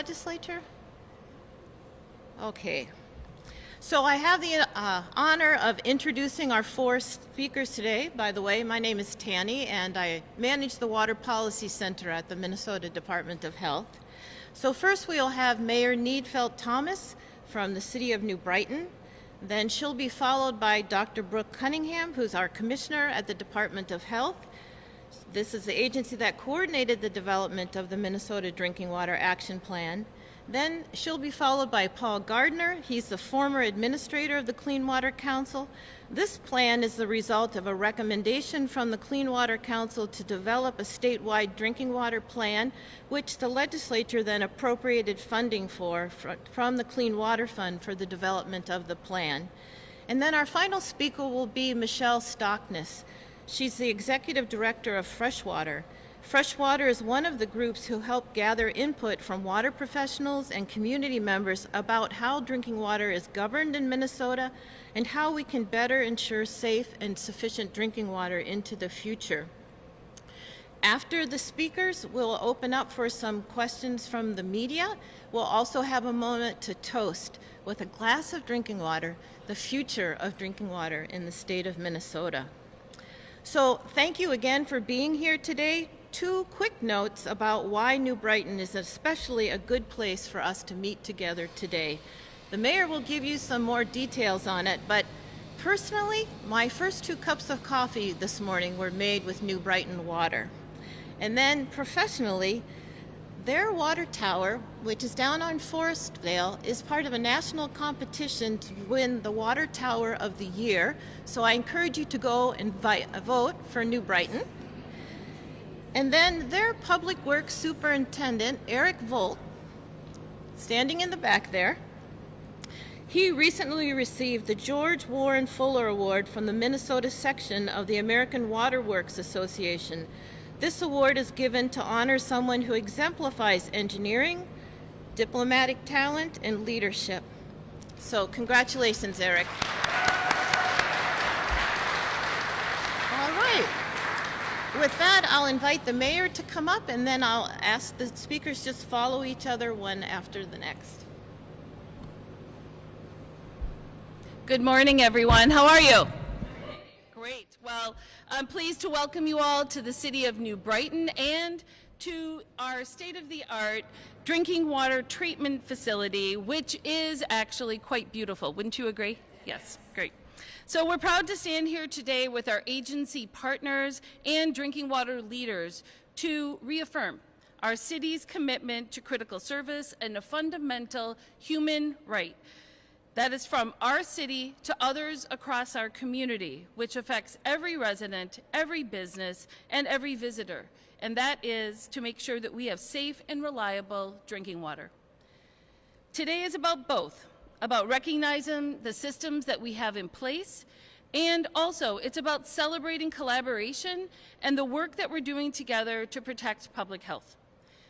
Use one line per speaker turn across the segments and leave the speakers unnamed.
legislature? Okay. So I have the honor of introducing our four speakers today. By the way, my name is Tanny, and I manage the Water Policy Center at the Minnesota Department of Health. So first we'll have Mayor Needfeld Thomas from the city of New Brighton. Then she'll be followed by Dr. Brooke Cunningham, who's our commissioner at the Department of Health. This is the agency that coordinated the development of the Minnesota Drinking Water Action Plan. Then she'll be followed by Paul Gardner. He's the former administrator of the Clean Water Council. This plan is the result of a recommendation from the Clean Water Council to develop a statewide drinking water plan, which the legislature then appropriated funding for from the Clean Water Fund for the development of the plan. And then our final speaker will be Michelle Stockness. She's the executive director of Freshwater. Freshwater is one of the groups who help gather input from water professionals and community members about how drinking water is governed in Minnesota and how we can better ensure safe and sufficient drinking water into the future. After the speakers, we'll open up for some questions from the media. We'll also have a moment to toast with a glass of drinking water, the future of drinking water in the state of Minnesota. So thank you again for being here today. Two quick notes about why New Brighton is especially a good place for us to meet together today. The mayor will give you some more details on it, but personally, my first 2 cups of coffee this morning were made with New Brighton water. And then professionally, their water tower, which is down on Forestvale, is part of a national competition to win the Water Tower of the Year. So I encourage you to go and vote for New Brighton. And then their Public Works Superintendent, Eric Volt, standing in the back there, he recently received the George Warren Fuller Award from the Minnesota section of the American Water Works Association. This award is given to honor someone who exemplifies engineering, diplomatic talent, and leadership. So congratulations, Eric. All right. With that, I'll invite the mayor to come up, and then I'll ask the speakers just follow each other one after the next.
Good morning, everyone. How are you? Great. Well, I'm pleased to welcome you all to the city of New Brighton and to our state-of-the-art drinking water treatment facility, which is actually quite beautiful. Wouldn't you agree? Yes, great. So we're proud to stand here today with our agency partners and drinking water leaders to reaffirm our city's commitment to critical service and a fundamental human right that is from our city to others across our community, which affects every resident, every business, and every visitor. And that is to make sure that we have safe and reliable drinking water. Today is about both, about recognizing the systems that we have in place, and also it's about celebrating collaboration and the work that we're doing together to protect public health.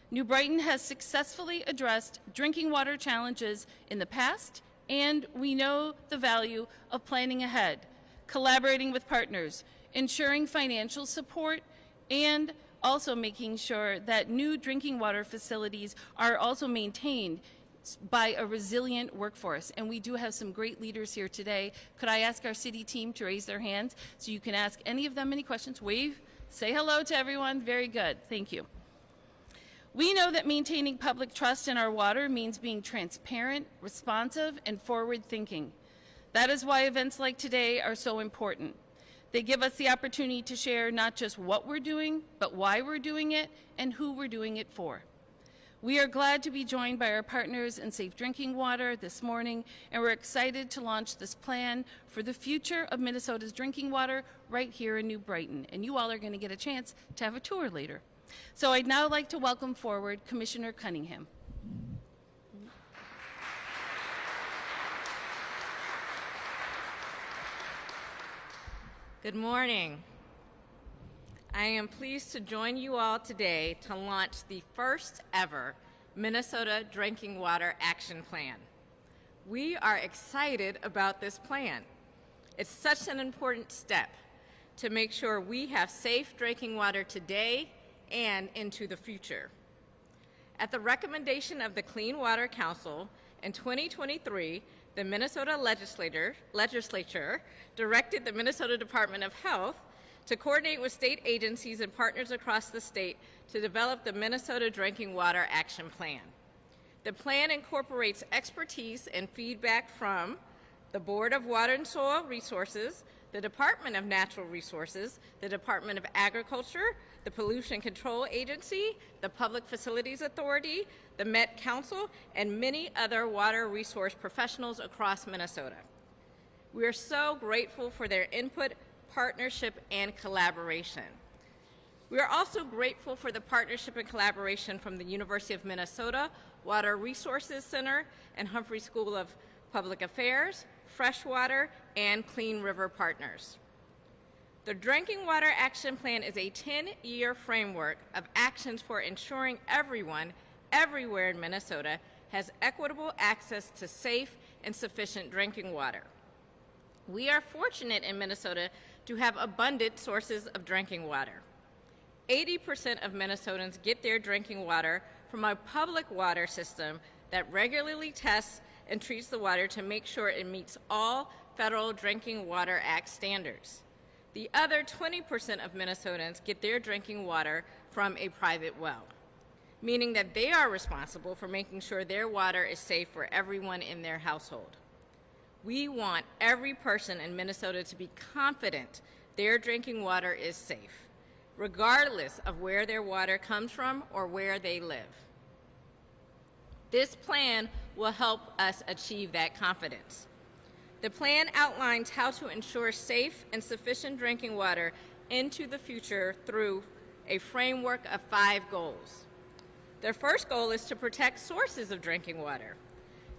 New Brighton has successfully addressed drinking water challenges in the past, and we know the value of planning ahead, collaborating with partners, ensuring financial support, and also making sure that new drinking water facilities are also maintained by a resilient workforce. And we do have some great leaders here today. Could I ask our city team to raise their hands so you can ask any of them any questions? Wave, say hello to everyone. Very good. Thank you. We know that maintaining public trust in our water means being transparent, responsive, and forward-thinking. That is why events like today are so important. They give us the opportunity to share not just what we're doing, but why we're doing it and who we're doing it for. We are glad to be joined by our partners in safe drinking water this morning, and we're excited to launch this plan for the future of Minnesota's drinking water right here in New Brighton. And you all are going to get a chance to have a tour later. So I'd now like to welcome forward Commissioner Cunningham.
Good morning. I am pleased to join you all today to launch the first ever Minnesota Drinking Water Action Plan. We are excited about this plan. It's such an important step to make sure we have safe drinking water today and into the future. At the recommendation of the Clean Water Council, in 2023, the Minnesota legislature directed the Minnesota Department of Health to coordinate with state agencies and partners across the state to develop the Minnesota Drinking Water Action Plan. The plan incorporates expertise and feedback from the Board of Water and Soil Resources, the Department of Natural Resources, the Department of Agriculture, the Pollution Control Agency, the Public Facilities Authority, the Met Council, and many other water resource professionals across Minnesota. We are so grateful for their input, partnership, and collaboration. We are also grateful for the partnership and collaboration from the University of Minnesota Water Resources Center and Humphrey School of Public Affairs, Freshwater, and Clean River Partners. The Drinking Water Action Plan is a 10-year framework of actions for ensuring everyone, everywhere in Minnesota, has equitable access to safe and sufficient drinking water. We are fortunate in Minnesota to have abundant sources of drinking water. 80% of Minnesotans get their drinking water from a public water system that regularly tests and treats the water to make sure it meets all federal Drinking Water Act standards. The other 20% of Minnesotans get their drinking water from a private well, meaning that they are responsible for making sure their water is safe for everyone in their household. We want every person in Minnesota to be confident their drinking water is safe, regardless of where their water comes from or where they live. This plan will help us achieve that confidence. The plan outlines how to ensure safe and sufficient drinking water into the future through a framework of 5 goals. The first goal is to protect sources of drinking water.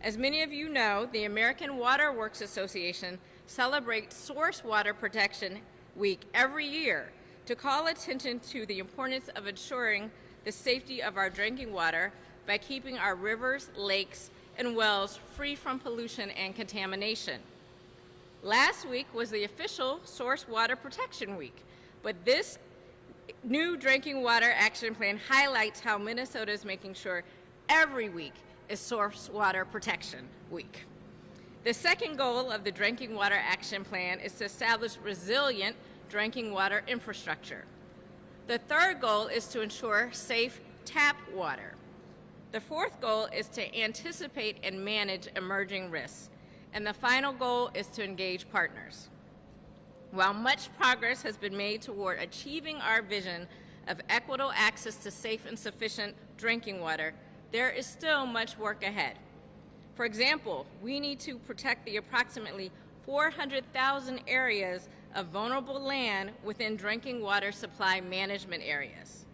As many of you know, the American Water Works Association celebrates Source Water Protection Week every year to call attention to the importance of ensuring the safety of our drinking water by keeping our rivers, lakes, and wells free from pollution and contamination. Last week was the official Source Water Protection Week, but this new Drinking Water Action Plan highlights how Minnesota is making sure every week is Source Water Protection Week. The second goal of the Drinking Water Action Plan is to establish resilient drinking water infrastructure. The third goal is to ensure safe tap water. The fourth goal is to anticipate and manage emerging risks. And the final goal is to engage partners. While much progress has been made toward achieving our vision of equitable access to safe and sufficient drinking water, there is still much work ahead. For example, we need to protect the approximately 400,000 areas of vulnerable land within drinking water supply management areas.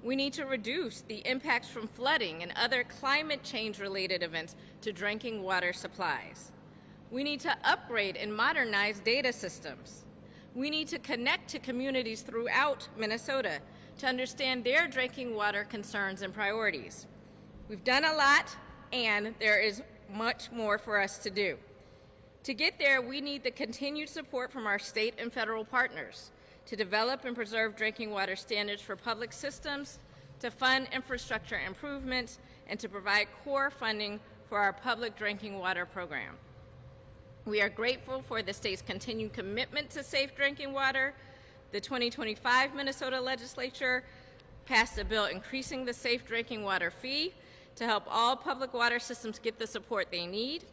We need to reduce the impacts from flooding and other climate change-related events to drinking water supplies. We need to upgrade and modernize data systems. We need to connect to communities throughout Minnesota to understand their drinking water concerns and priorities. We've done a lot, and there is much more for us to do. To get there, we need the continued support from our state and federal partners to develop and preserve drinking water standards for public systems, to fund infrastructure improvements, and to provide core funding for our public drinking water program. We are grateful for the state's continued commitment to safe drinking water. The 2025 Minnesota legislature passed a bill increasing the safe drinking water fee to help all public water systems get the support they need.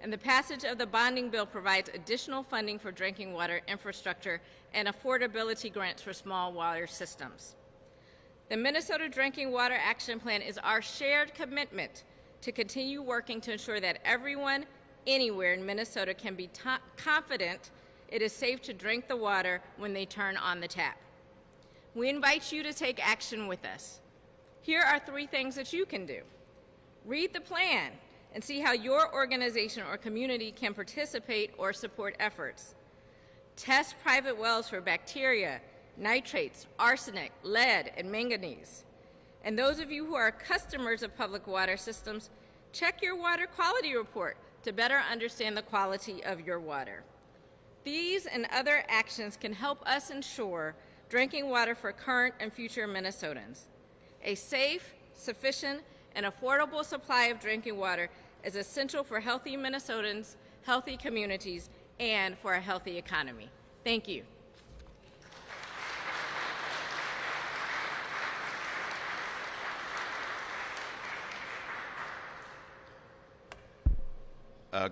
And the passage of the bonding bill provides additional funding for drinking water infrastructure and affordability grants for small water systems. The Minnesota Drinking Water Action Plan is our shared commitment to continue working to ensure that everyone anywhere in Minnesota can be confident it is safe to drink the water when they turn on the tap. We invite you to take action with us. Here are 3 things that you can do. Read the plan and see how your organization or community can participate or support efforts. Test private wells for bacteria, nitrates, arsenic, lead, and manganese. And those of you who are customers of public water systems, check your water quality report to better understand the quality of your water. These and other actions can help us ensure drinking water for current and future Minnesotans. A safe, sufficient, an affordable supply of drinking water is essential for healthy Minnesotans, healthy communities, and for a healthy economy. Thank you.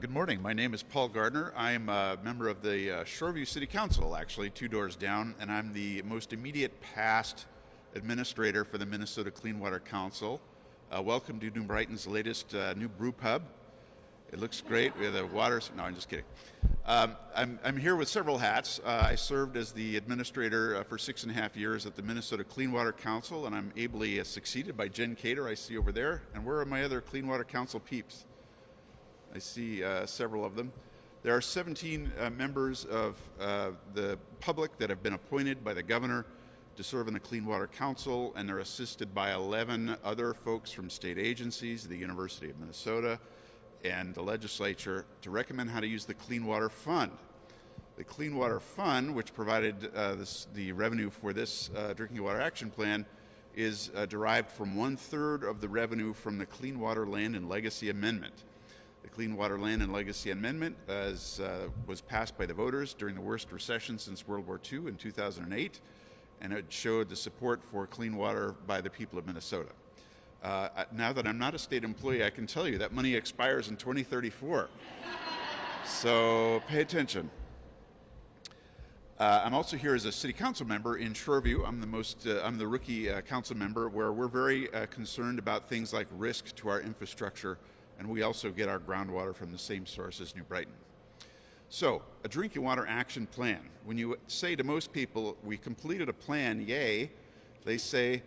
Good morning. My name is Paul Gardner. I'm a member of the Shoreview City Council, actually, 2 doors down, and I'm the most immediate past administrator for the Minnesota Clean Water Council. Welcome to New Brighton's latest new brew pub. It looks great. We have the water. No, I'm just kidding. I'm here with several hats. I served as the administrator for 6.5 years at the Minnesota Clean Water Council, and I'm ably succeeded by Jen Cater, I see over there. And where are my other Clean Water Council peeps? I see several of them. There are 17 members of the public that have been appointed by the governor to serve in the Clean Water Council, and they're assisted by 11 other folks from state agencies, the University of Minnesota, and the legislature to recommend how to use the Clean Water Fund. The Clean Water Fund, which provided the revenue for this Drinking Water Action Plan, is derived from 1/3 of the revenue from the Clean Water Land and Legacy Amendment. The Clean Water Land and Legacy Amendment was passed by the voters during the worst recession since World War II in 2008, and it showed the support for clean water by the people of Minnesota. Now that I'm not a state employee, I can tell you that money expires in 2034. So pay attention. I'm also here as a city council member in Shoreview. I'm the rookie council member, where we're very concerned about things like risk to our infrastructure, and we also get our groundwater from the same source as New Brighton. So, a drinking water action plan. When you say to most people, we completed a plan, yay, they say,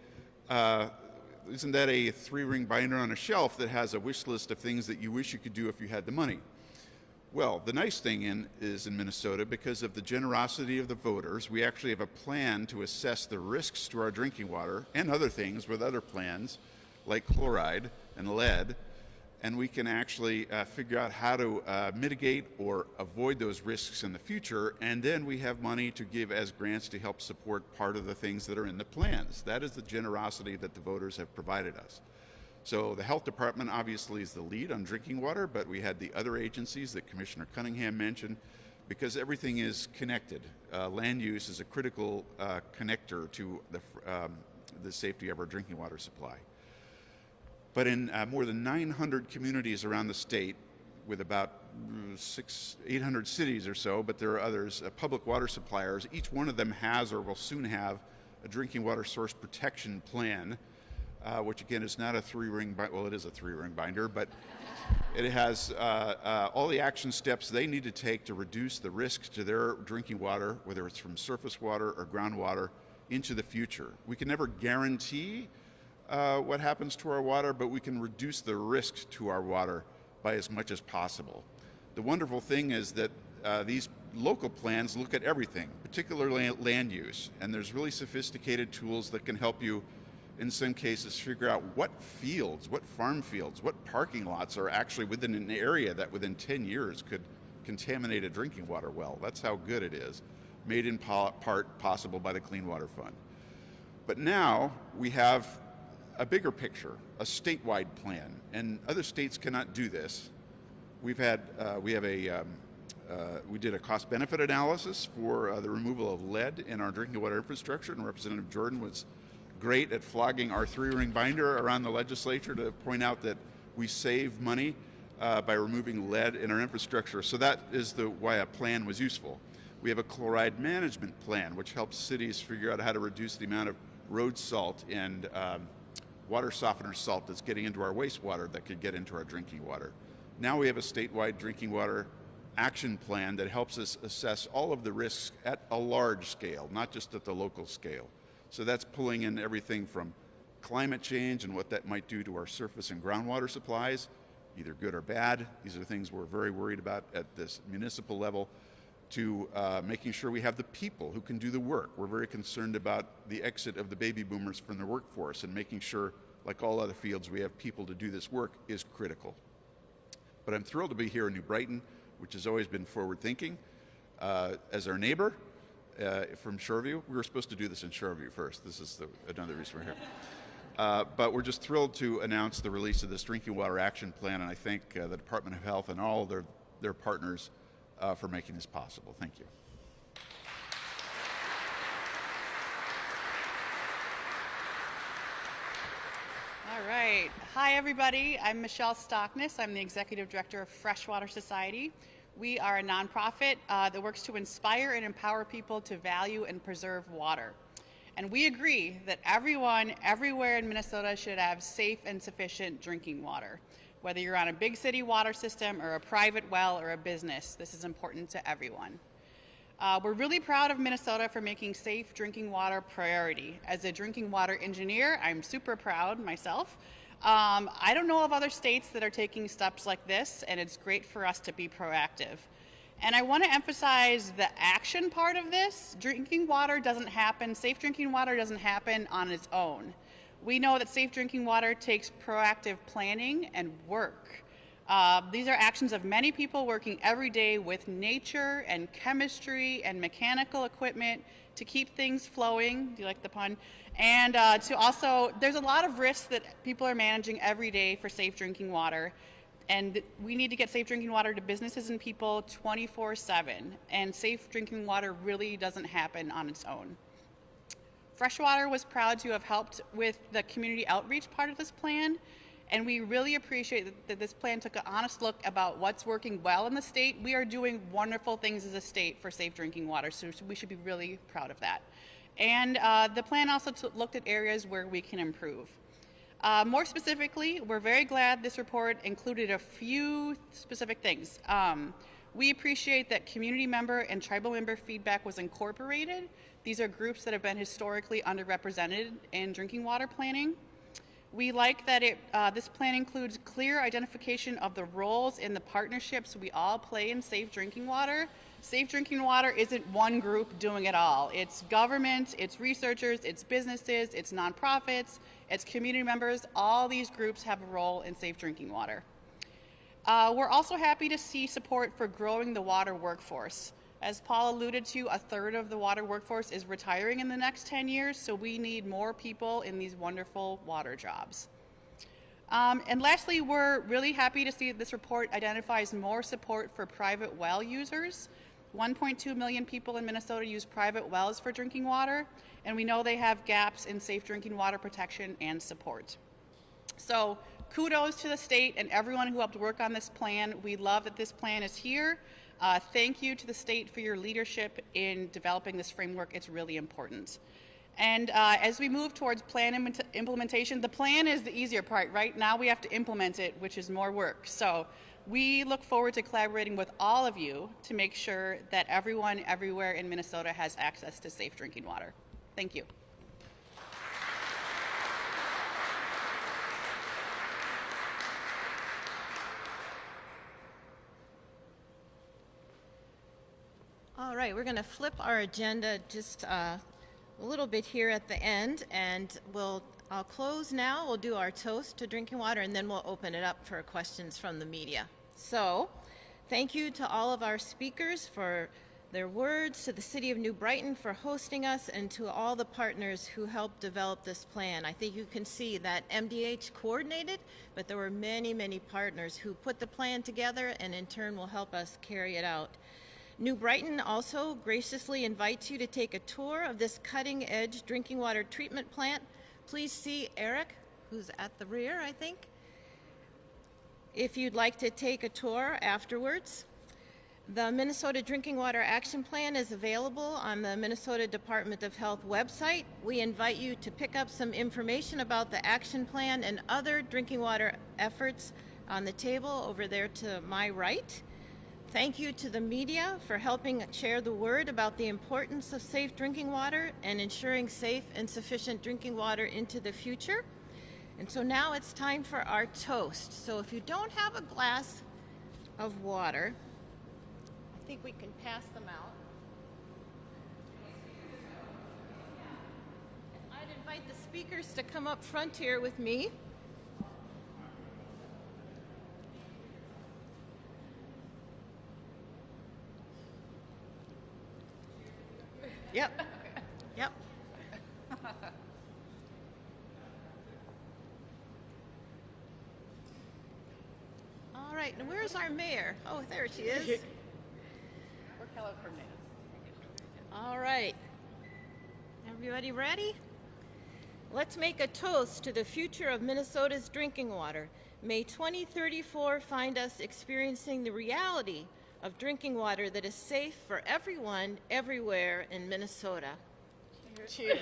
isn't that a 3-ring binder on a shelf that has a wish list of things that you wish you could do if you had the money? Well, the nice thing is in Minnesota, because of the generosity of the voters, we actually have a plan to assess the risks to our drinking water and other things with other plans like chloride and lead, and we can actually figure out how to mitigate or avoid those risks in the future, and then we have money to give as grants to help support part of the things that are in the plans. That is the generosity that the voters have provided us. So the health department obviously is the lead on drinking water, but we had the other agencies that Commissioner Cunningham mentioned, because everything is connected. Land use is a critical connector to the safety of our drinking water supply. But in more than 900 communities around the state, with about 800 cities or so, but there are others, public water suppliers, each one of them has or will soon have a drinking water source protection plan, which again is not a 3-ring binder, well, it is a 3-ring binder, but it has all the action steps they need to take to reduce the risk to their drinking water, whether it's from surface water or groundwater, into the future. We can never guarantee what happens to our water, but we can reduce the risk to our water by as much as possible. The wonderful thing is that these local plans look at everything, particularly land use, and there's really sophisticated tools that can help you, in some cases, figure out what fields, what farm fields, what parking lots are actually within an area that within 10 years could contaminate a drinking water well. That's how good it is, made in part possible by the Clean Water Fund. But now we have a bigger picture, a statewide plan, and other states cannot do this. We did a cost-benefit analysis for the removal of lead in our drinking water infrastructure, and Representative Jordan was great at flogging our 3-ring binder around the legislature to point out that we save money by removing lead in our infrastructure. So that is why a plan was useful. We have a chloride management plan, which helps cities figure out how to reduce the amount of road salt and water softener salt that's getting into our wastewater that could get into our drinking water. Now we have a statewide drinking water action plan that helps us assess all of the risks at a large scale, not just at the local scale. So that's pulling in everything from climate change and what that might do to our surface and groundwater supplies, either good or bad. These are things we're very worried about at this municipal level, to making sure we have the people who can do the work. We're very concerned about the exit of the baby boomers from the workforce, and making sure, like all other fields, we have people to do this work is critical. But I'm thrilled to be here in New Brighton, which has always been forward-thinking. As our neighbor from Shoreview, we were supposed to do this in Shoreview first. This is another reason we're here. But we're just thrilled to announce the release of this Drinking Water Action Plan, and I thank the Department of Health and all their partners for making this possible. Thank you.
All right. Hi, everybody. I'm Michelle Stockness. I'm the Executive Director of Freshwater Society. We are a nonprofit that works to inspire and empower people to value and preserve water. And we agree that everyone, everywhere in Minnesota should have safe and sufficient drinking water. Whether you're on a big city water system or a private well or a business, this is important to everyone. We're really proud of Minnesota for making safe drinking water a priority. As a drinking water engineer, I'm super proud myself. I don't know of other states that are taking steps like this, and it's great for us to be proactive. And I want to emphasize the action part of this. Drinking water doesn't happen, safe drinking water doesn't happen on its own. We know that safe drinking water takes proactive planning and work. These are actions of many people working every day with nature and chemistry and mechanical equipment to keep things flowing. Do you like the pun? And to also, there's a lot of risks that people are managing every day for safe drinking water. And we need to get safe drinking water to businesses and people 24/7. And safe drinking water really doesn't happen on its own. Freshwater was proud to have helped with the community outreach part of this plan. And we really appreciate that this plan took an honest look about what's working well in the state. We are doing wonderful things as a state for safe drinking water, so we should be really proud of that. And the plan also looked at areas where we can improve. More specifically, we're very glad this report included a few specific things. We appreciate that community member and tribal member feedback was incorporated. These are groups that have been historically underrepresented in drinking water planning. We like that this plan includes clear identification of the roles in the partnerships we all play in safe drinking water. Safe drinking water isn't one group doing it all. It's government, it's researchers, it's businesses, it's nonprofits, it's community members. All these groups have a role in safe drinking water. We're also happy to see support for growing the water workforce. As Paul alluded to, a third of the water workforce is retiring in the next 10 years, so we need more people in these wonderful water jobs. And lastly, we're really happy to see that this report identifies more support for private well users. 1.2 million people in Minnesota use private wells for drinking water, and we know they have gaps in safe drinking water protection and support. So kudos to the state and everyone who helped work on this plan. We love that this plan is here. Thank you to the state for your leadership in developing this framework. It's really important. And as we move towards plan implementation, the plan is the easier part, right? Now we have to implement it, which is more work. So we look forward to collaborating with all of you to make sure that everyone everywhere in Minnesota has access to safe drinking water. Thank you.
All right, we're going to flip our agenda just a little bit here at the end, and I'll close now. We'll do our toast to drinking water, and then we'll open it up for questions from the media. So, thank you to all of our speakers for their words, to the City of New Brighton for hosting us, and to all the partners who helped develop this plan. I think you can see that MDH coordinated, but there were many, many partners who put the plan together and in turn will help us carry it out. New Brighton also graciously invites you to take a tour of this cutting-edge drinking water treatment plant. Please see Eric, who's at the rear, I think, if you'd like to take a tour afterwards. The Minnesota Drinking Water Action Plan is available on the Minnesota Department of Health website. We invite you to pick up some information about the action plan and other drinking water efforts on the table over there to my right. Thank you to the media for helping share the word about the importance of safe drinking water and ensuring safe and sufficient drinking water into the future. And so now it's time for our toast. So if you don't have a glass of water, I think we can pass them out. I'd invite the speakers to come up front here with me. Yep. Yep. right, and where's our mayor? Oh, there she is.
We're Keller Cornelius.
All right. Everybody ready? Let's make a toast to the future of Minnesota's drinking water. May 2034 find us experiencing the reality of drinking water that is safe for everyone, everywhere in Minnesota.
Cheers.
Cheers.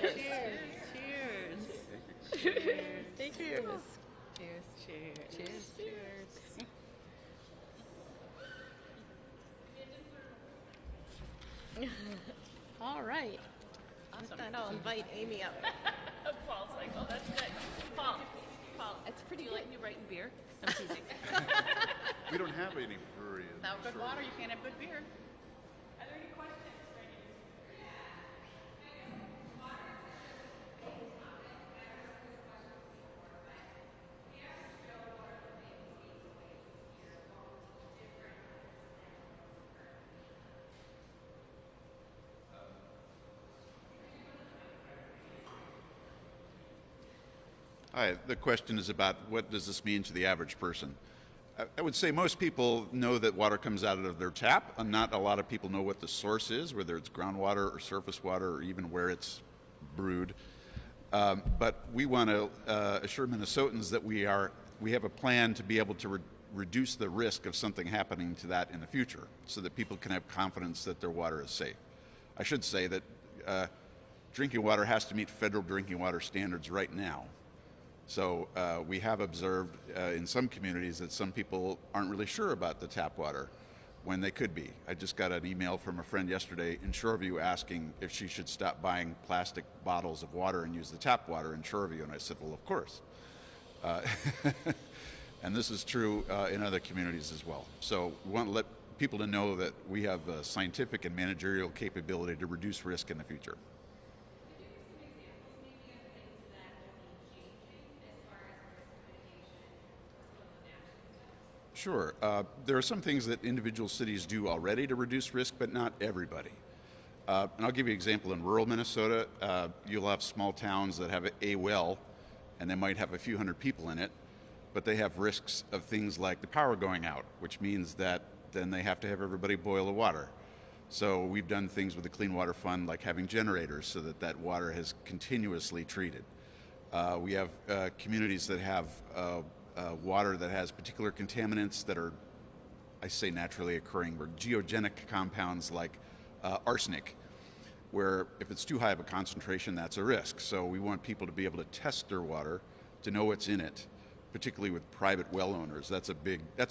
Cheers. Cheers. Thank you. Cheers. Cheers. Cheers. Cheers.
All right. Awesome. Then I'll invite Amy up.
Paul's like, oh, that's good. Paul, it's pretty late and you writing beer? I'm teasing.
We don't have any brewery.
Without good water, you can't have good beer.
Hi, the question is about what does this mean to the average person? I would say most people know that water comes out of their tap, and not a lot of people know what the source is, whether it's groundwater or surface water or even where it's brewed. But we want to assure Minnesotans that we have a plan to be able to reduce the risk of something happening to that in the future so that people can have confidence that their water is safe. I should say that drinking water has to meet federal drinking water standards right now. So we have observed in some communities that some people aren't really sure about the tap water when they could be. I just got an email from a friend yesterday in Shoreview asking if she should stop buying plastic bottles of water and use the tap water in Shoreview, and I said, well, of course. And this is true in other communities as well. So we want to let people to know that we have scientific and managerial capability to reduce risk in the future. Sure. There are some things that individual cities do already to reduce risk, but not everybody. And I'll give you an example. In rural Minnesota, you'll have small towns that have a well, and they might have a few hundred people in it, but they have risks of things like the power going out, which means that then they have to have everybody boil the water. So we've done things with the Clean Water Fund, like having generators so that that water is continuously treated. We have communities that have water that has particular contaminants that are, I say naturally occurring, or geogenic compounds like arsenic, where if it's too high of a concentration, that's a risk. So we want people to be able to test their water to know what's in it, particularly with private well owners. That's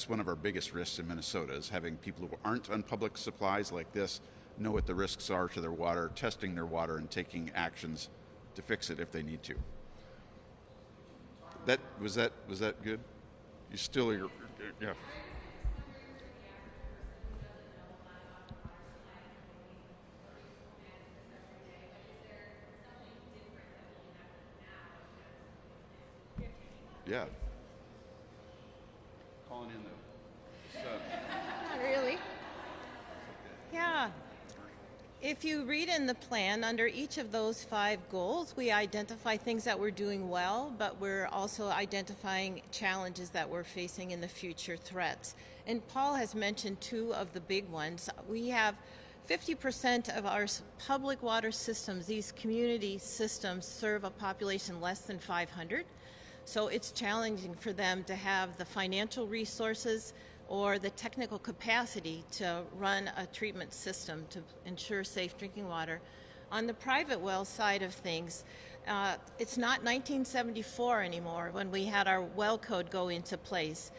one of our biggest risks in Minnesota, is having people who aren't on public supplies like this know what the risks are to their water, testing their water, and taking actions to fix it if they need to. Was that good? You still, yeah. Yeah. Calling in the
Not really. Yeah. If you read in the plan, under each of those 5 goals, we identify things that we're doing well, but we're also identifying challenges that we're facing in the future, threats. And Paul has mentioned 2 of the big ones. We have 50% of our public water systems, these community systems, serve a population less than 500. So it's challenging for them to have the financial resources or the technical capacity to run a treatment system to ensure safe drinking water. On the private well side of things, it's not 1974 anymore when we had our well code go into place.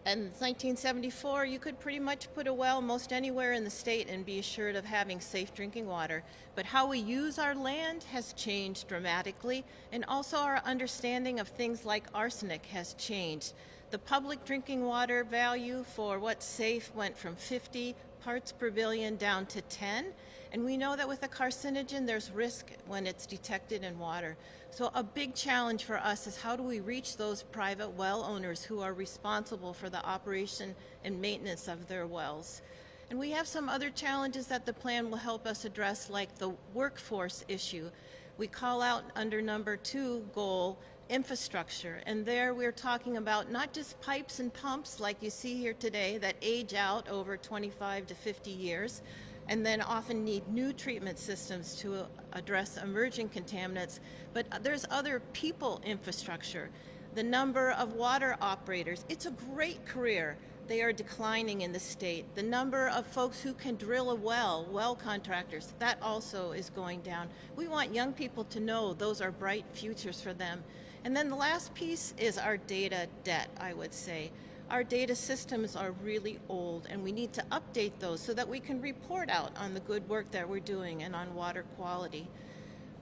In 1974, you could pretty much put a well most anywhere in the state and be assured of having safe drinking water. But how we use our land has changed dramatically, and also our understanding of things like arsenic has changed. The public drinking water value for what's safe went from 50 parts per billion down to 10. And we know that with a carcinogen, there's risk when it's detected in water. So a big challenge for us is how do we reach those private well owners who are responsible for the operation and maintenance of their wells. And we have some other challenges that the plan will help us address, like the workforce issue. We call out under number 2 goal infrastructure. And there we're talking about not just pipes and pumps like you see here today that age out over 25 to 50 years and then often need new treatment systems to address emerging contaminants, but there's other people infrastructure. The number of water operators, it's a great career. They are declining in the state. The number of folks who can drill a well contractors, that also is going down. We want young people to know those are bright futures for them. And then the last piece is our data debt, I would say. Our data systems are really old, and we need to update those so that we can report out on the good work that we're doing and on water quality.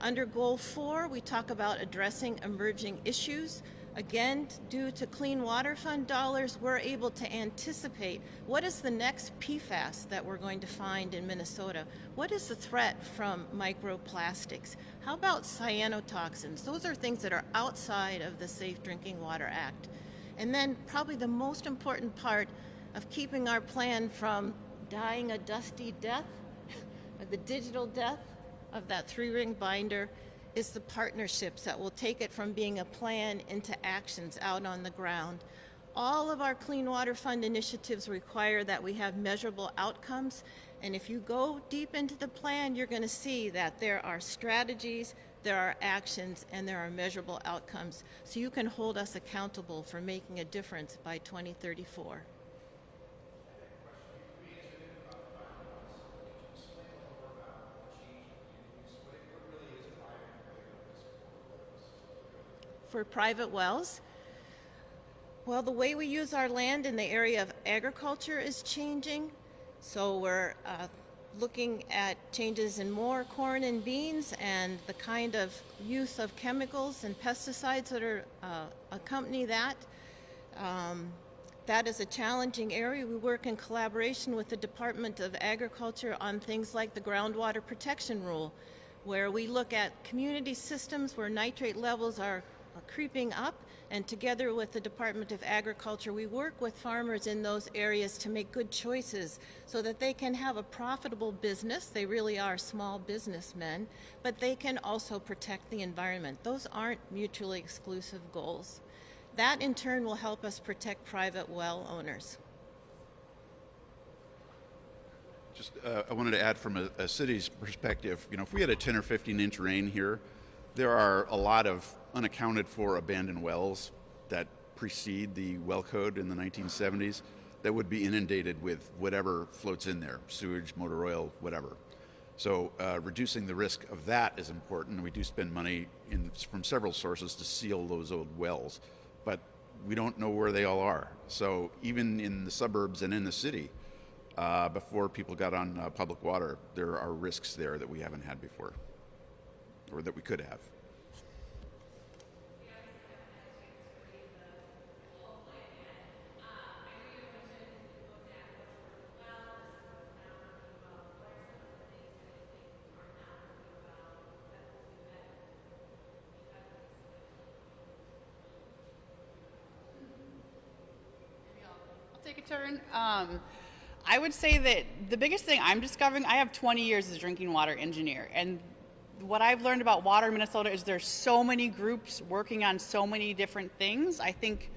Under Goal 4, we talk about addressing emerging issues. Again, due to Clean Water Fund dollars, we're able to anticipate what is the next PFAS that we're going to find in Minnesota? What is the threat from microplastics? How about cyanotoxins? Those are things that are outside of the Safe Drinking Water Act. And then probably the most important part of keeping our plan from dying a dusty death, the digital death of that 3-ring binder, is the partnerships that will take it from being a plan into actions out on the ground. All of our Clean Water Fund initiatives require that we have measurable outcomes, and if you go deep into the plan, you're going to see that there are strategies, there are actions, and there are measurable outcomes, so you can hold us accountable for making a difference by 2034. For private wells? Well, the way we use our land in the area of agriculture is changing. So we're looking at changes in more corn and beans and the kind of use of chemicals and pesticides that are accompany that. That is a challenging area. We work in collaboration with the Department of Agriculture on things like the groundwater protection rule, where we look at community systems where nitrate levels are creeping up, and together with the Department of Agriculture, we work with farmers in those areas to make good choices so that they can have a profitable business. They really are small businessmen, but they can also protect the environment. Those aren't mutually exclusive goals. That in turn will help us protect private well owners.
Just, I wanted to add from a city's perspective, if we had a 10 or 15-inch rain here, there are a lot of unaccounted for abandoned wells that precede the well code in the 1970s that would be inundated with whatever floats in there, sewage, motor oil, whatever. So reducing the risk of that is important. We do spend money from several sources to seal those old wells, but we don't know where they all are. So even in the suburbs and in the city, before people got on public water, there are risks there that we haven't had before, or that we could have.
Take a turn. I would say that the biggest thing I'm discovering, I have 20 years as a drinking water engineer, and what I've learned about water in Minnesota is there's so many groups working on so many different things. I think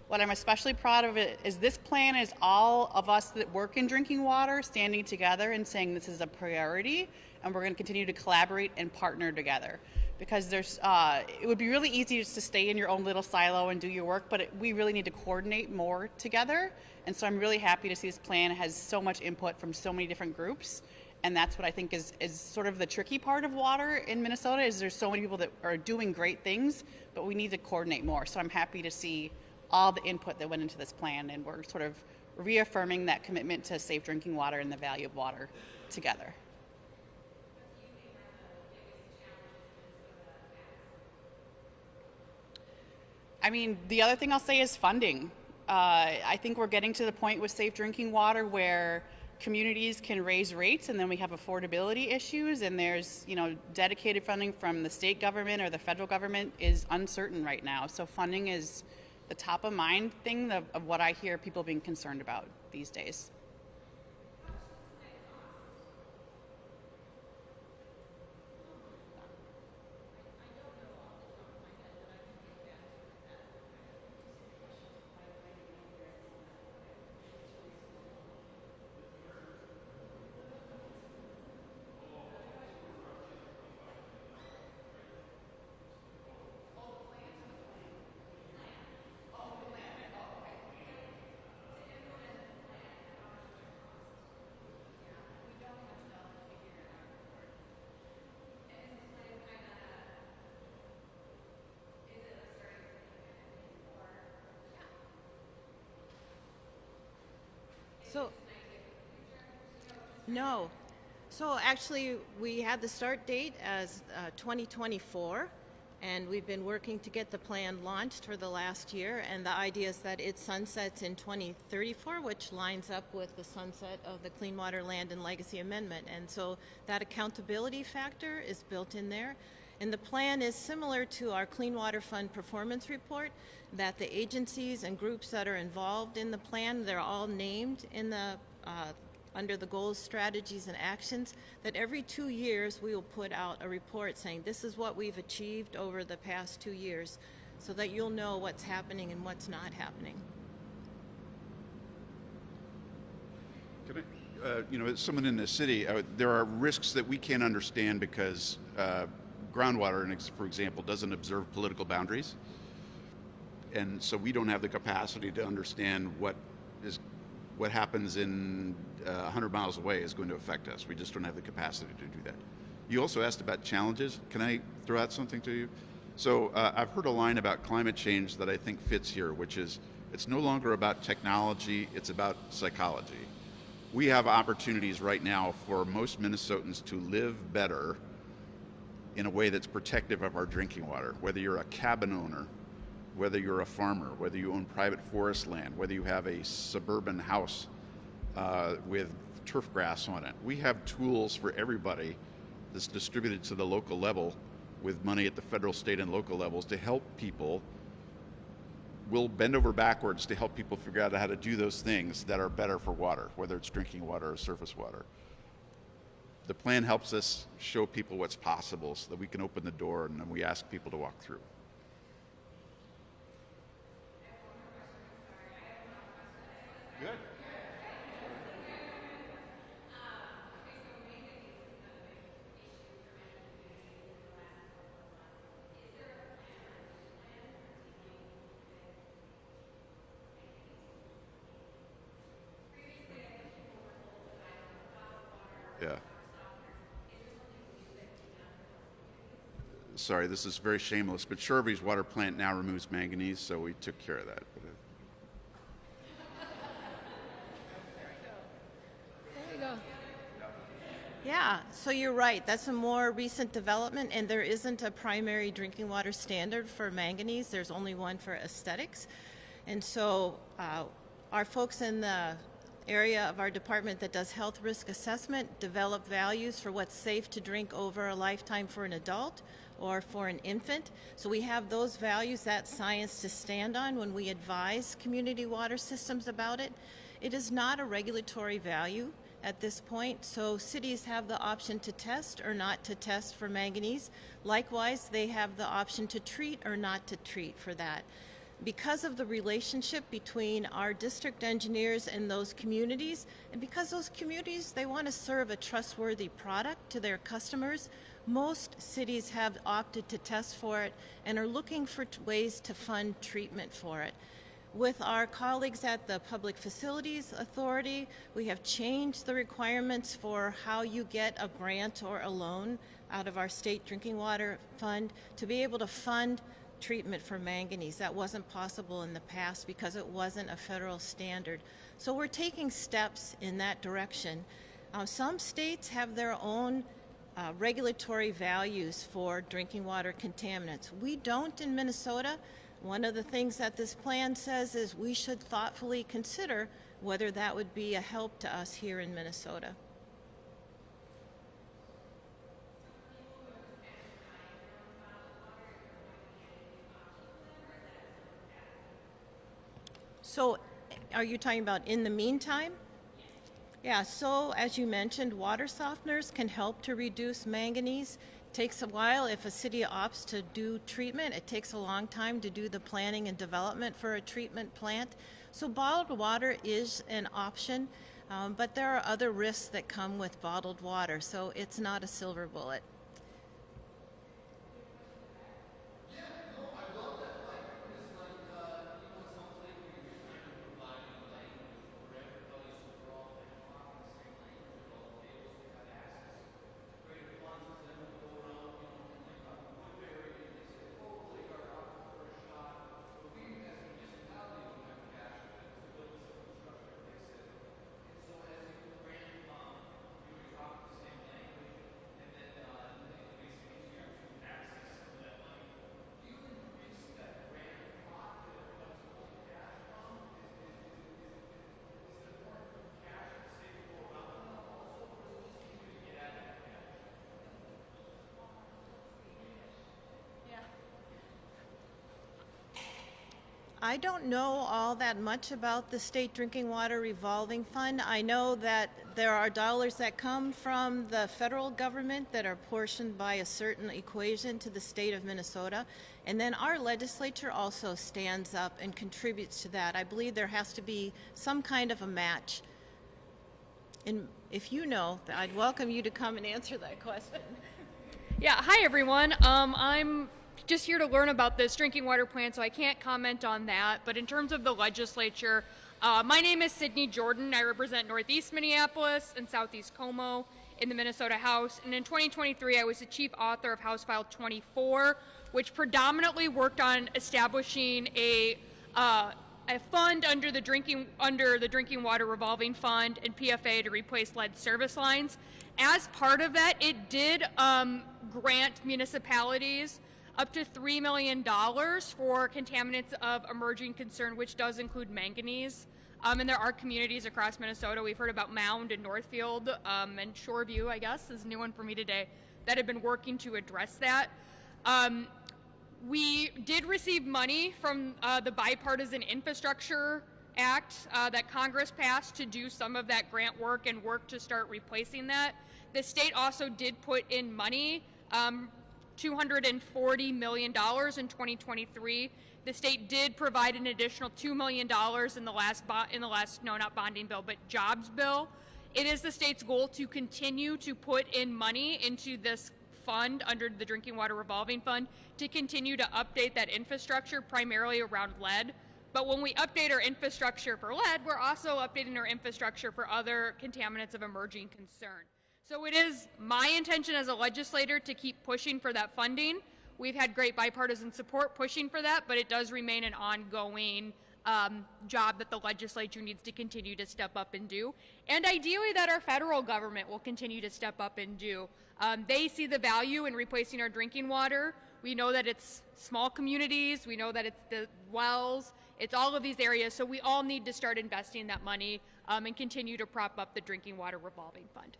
what I'm especially proud of it is this plan is all of us that work in drinking water standing together and saying this is a priority, and we're going to continue to collaborate and partner together. Because it would be really easy just to stay in your own little silo and do your work, but we really need to coordinate more together. And so I'm really happy to see this plan has so much input from so many different groups. And that's what I think is sort of the tricky part of water in Minnesota, is there's so many people that are doing great things, but we need to coordinate more. So I'm happy to see all the input that went into this plan, and we're sort of reaffirming that commitment to safe drinking water and the value of water together. I mean, the other thing I'll say is funding. I think we're getting to the point with safe drinking water where communities can raise rates, and then we have affordability issues, and there's, dedicated funding from the state government or the federal government is uncertain right now. So funding is the top of mind thing of what I hear people being concerned about these days.
So, no. So actually, we had the start date as 2024, and we've been working to get the plan launched for the last year. And the idea is that it sunsets in 2034, which lines up with the sunset of the Clean Water Land and Legacy Amendment. And so that accountability factor is built in there. And the plan is similar to our Clean Water Fund performance report, that the agencies and groups that are involved in the plan, they're all named in the under the goals, strategies, and actions, that every 2 years we will put out a report saying this is what we've achieved over the past 2 years, so that you'll know what's happening and what's not happening.
Can I, as someone in the city, there are risks that we can't understand because groundwater, for example, doesn't observe political boundaries. And so we don't have the capacity to understand what happens in 100 miles away is going to affect us. We just don't have the capacity to do that. You also asked about challenges. Can I throw out something to you? So I've heard a line about climate change that I think fits here, which is it's no longer about technology, it's about psychology. We have opportunities right now for most Minnesotans to live better in a way that's protective of our drinking water, whether you're a cabin owner, whether you're a farmer, whether you own private forest land, whether you have a suburban house with turf grass on it. We have tools for everybody that's distributed to the local level with money at the federal, state, and local levels to help people. We'll bend over backwards to help people figure out how to do those things that are better for water, whether it's drinking water or surface water. The plan helps us show people what's possible so that we can open the door and then we ask people to walk through. Good. Yeah. Sorry, this is very shameless, but Shervy's water plant now removes manganese, so we took care of that.
Yeah, so you're right. That's a more recent development, and there isn't a primary drinking water standard for manganese. There's only one for aesthetics. And so our folks in the area of our department that does health risk assessment develop values for what's safe to drink over a lifetime for an adult or for an infant. So we have those values, that science to stand on when we advise community water systems about it. It is not a regulatory value at this point, so cities have the option to test or not to test for manganese. Likewise, they have the option to treat or not to treat for that. Because of the relationship between our district engineers and those communities, and because those communities, they want to serve a trustworthy product to their customers, most cities have opted to test for it and are looking for ways to fund treatment for it. With our colleagues at the Public Facilities Authority, we have changed the requirements for how you get a grant or a loan out of our state drinking water fund to be able to fund treatment for manganese. That wasn't possible in the past because it wasn't a federal standard. So we're taking steps in that direction. Some states have their own regulatory values for drinking water contaminants. We don't in Minnesota. One of the things that this plan says is we should thoughtfully consider whether that would be a help to us here in Minnesota. So are you talking about in the meantime? Yeah, so as you mentioned, water softeners can help to reduce manganese. It takes a while if a city opts to do treatment. It takes a long time to do the planning and development for a treatment plant. So bottled water is an option, but there are other risks that come with bottled water, so it's not a silver bullet. I don't know all that much about the State Drinking Water Revolving Fund. I know that there are dollars that come from the federal government that are portioned by a certain equation to the state of Minnesota. And then our legislature also stands up and contributes to that. I believe there has to be some kind of a match. And if you know, I'd welcome you to come and answer that question.
Yeah, hi everyone. I'm just here to learn about this drinking water plan, so I can't comment on that. But in terms of the legislature, my name is Sydney Jordan. I represent Northeast Minneapolis and Southeast Como in the Minnesota House. And in 2023, I was the chief author of House File 24, which predominantly worked on establishing a fund under the drinking water revolving fund and PFA to replace lead service lines. As part of that, it did grant municipalities up to $3 million for contaminants of emerging concern, which does include manganese. And there are communities across Minnesota. We've heard about Mound and Northfield and Shoreview, I guess, is a new one for me today, that have been working to address that. We did receive money from the Bipartisan Infrastructure Act that Congress passed to do some of that grant work and work to start replacing that. The state also did put in money, $240 million in 2023. The state did provide an additional $2 million in the last, not bonding bill, but jobs bill. It is the state's goal to continue to put in money into this fund under the Drinking Water Revolving Fund to continue to update that infrastructure, primarily around lead. But when we update our infrastructure for lead, we're also updating our infrastructure for other contaminants of emerging concern. So it is my intention as a legislator to keep pushing for that funding. We've had great bipartisan support pushing for that, but it does remain an ongoing job that the legislature needs to continue to step up and do. And ideally that our federal government will continue to step up and do. They see the value in replacing our drinking water. We know that it's small communities. We know that it's the wells. It's all of these areas. So we all need to start investing that money and continue to prop up the Drinking Water Revolving Fund.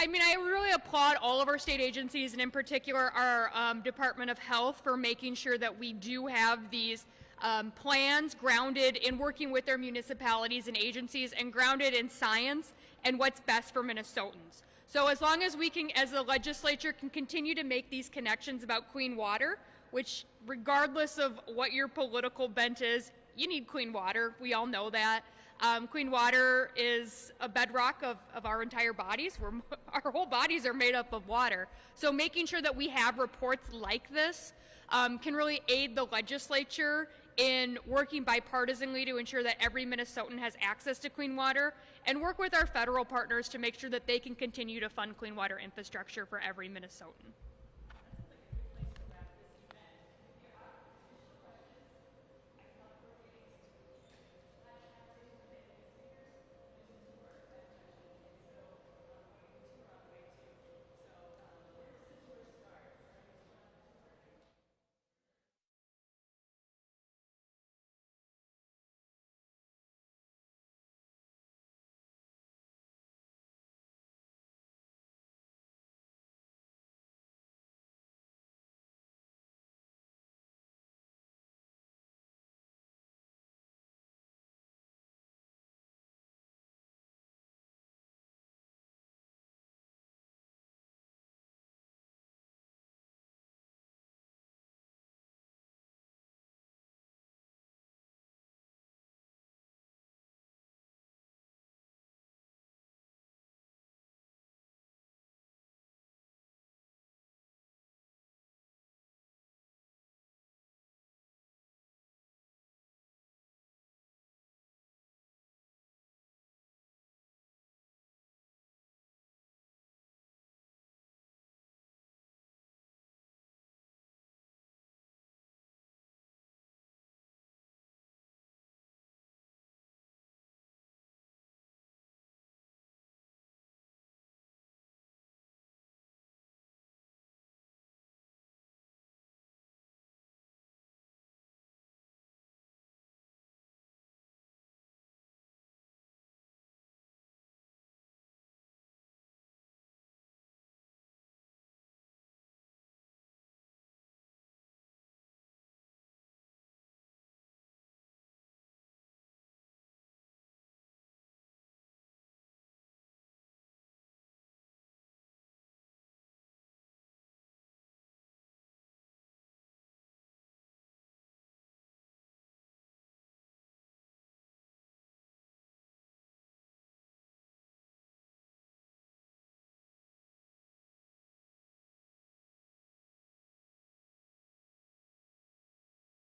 I mean, I really applaud all of our state agencies, and in particular our Department of Health, for making sure that we do have these plans grounded in working with their municipalities and agencies and grounded in science and what's best for Minnesotans. So as long as we can, as a legislature, can continue to make these connections about clean water, which regardless of what your political bent is, you need clean water. We all know that. Clean water is a bedrock of our entire bodies. Our whole bodies are made up of water. So making sure that we have reports like this can really aid the legislature in working bipartisanly to ensure that every Minnesotan has access to clean water, and work with our federal partners to make sure that they can continue to fund clean water infrastructure for every Minnesotan.